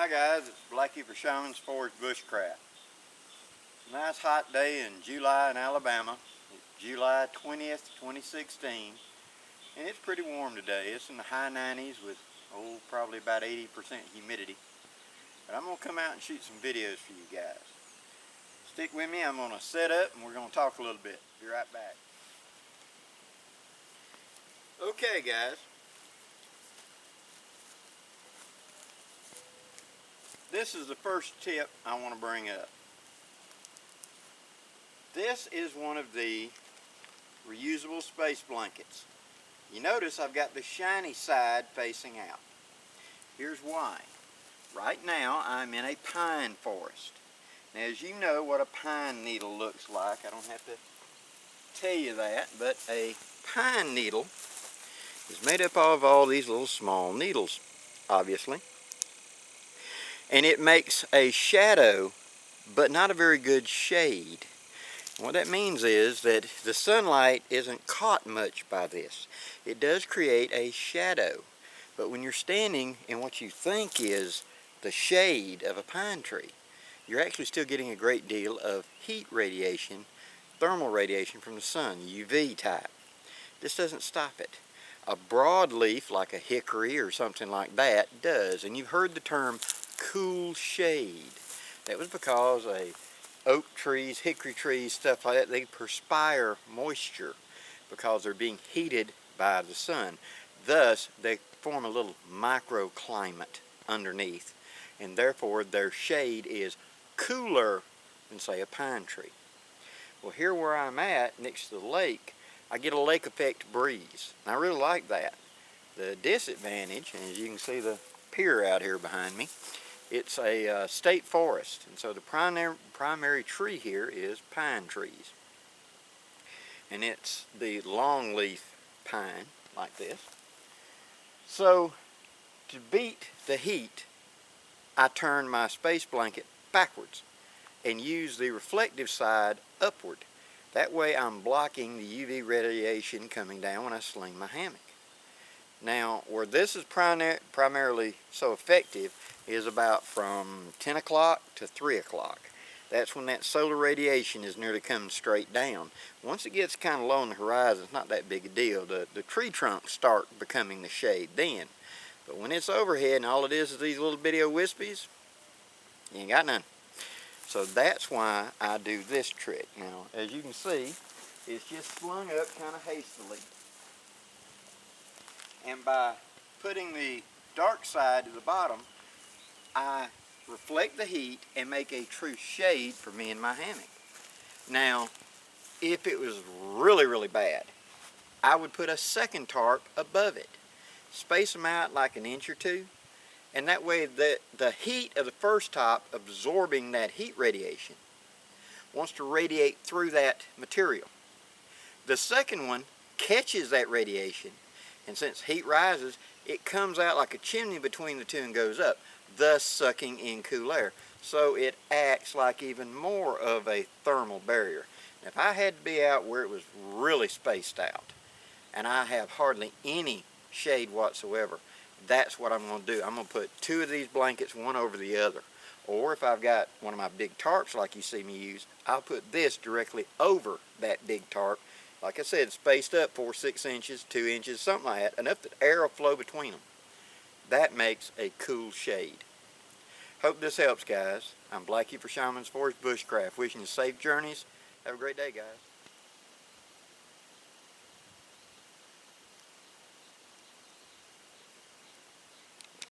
Hi guys, it's Blackie for Shaman's Forge Bushcraft. Nice hot day in July in Alabama. It's July 20th, 2016, and it's pretty warm today. It's in the high 90s with probably about 80% humidity. But I'm going to come out and shoot some videos for you guys. Stick with me, I'm going to set up and we're going to talk a little bit. Be right back. Okay guys. This is the first tip I want to bring up. This is one of the reusable space blankets. You notice I've got the shiny side facing out. Here's why. Right now I'm in a pine forest. Now as you know what a pine needle looks like, I don't have to tell you that, but a pine needle is made up of all these little small needles, obviously. And it makes a shadow, but not a very good shade. What that means is that the sunlight isn't caught much by this. It does create a shadow, but when you're standing in what you think is the shade of a pine tree, you're actually still getting a great deal of heat radiation, thermal radiation from the sun, UV type. This doesn't stop it. A broadleaf like a hickory or something like that does, and you've heard the term cool shade. That was because oak trees, hickory trees, stuff like that, they perspire moisture because they're being heated by the sun. Thus, they form a little microclimate underneath, and therefore their shade is cooler than, say, a pine tree. Well, here where I'm at, next to the lake, I get a lake effect breeze. And I really like that. The disadvantage, and as you can see the pier out here behind me, it's a state forest, and so the primary tree here is pine trees. And it's the longleaf pine, like this. So, to beat the heat, I turn my space blanket backwards and use the reflective side upward. That way I'm blocking the UV radiation coming down when I sling my hammock. Now, where this is primarily so effective is about from 10 o'clock to 3 o'clock. That's when that solar radiation is nearly coming straight down. Once it gets kind of low on the horizon, it's not that big a deal. The tree trunks start becoming the shade then. But when it's overhead and all it is these little bitty wispies, you ain't got none. So that's why I do this trick. Now, as you can see, it's just slung up kind of hastily. And by putting the dark side to the bottom, I reflect the heat and make a true shade for me in my hammock. Now, if it was really, really bad, I would put a second tarp above it. Space them out like an inch or two, and that way the heat of the first top absorbing that heat radiation wants to radiate through that material. The second one catches that radiation, and since heat rises, it comes out like a chimney between the two and goes up, thus sucking in cool air. So it acts like even more of a thermal barrier. Now, if I had to be out where it was really spaced out, and I have hardly any shade whatsoever, that's what I'm going to do. I'm going to put two of these blankets one over the other. Or if I've got one of my big tarps like you see me use, I'll put this directly over that big tarp. Like I said, spaced up 4 or 6 inches, 2 inches, something like that, enough that air will flow between them. That makes a cool shade. Hope this helps, guys. I'm Blackie for Shaman's Forge Bushcraft. Wishing you safe journeys. Have a great day, guys.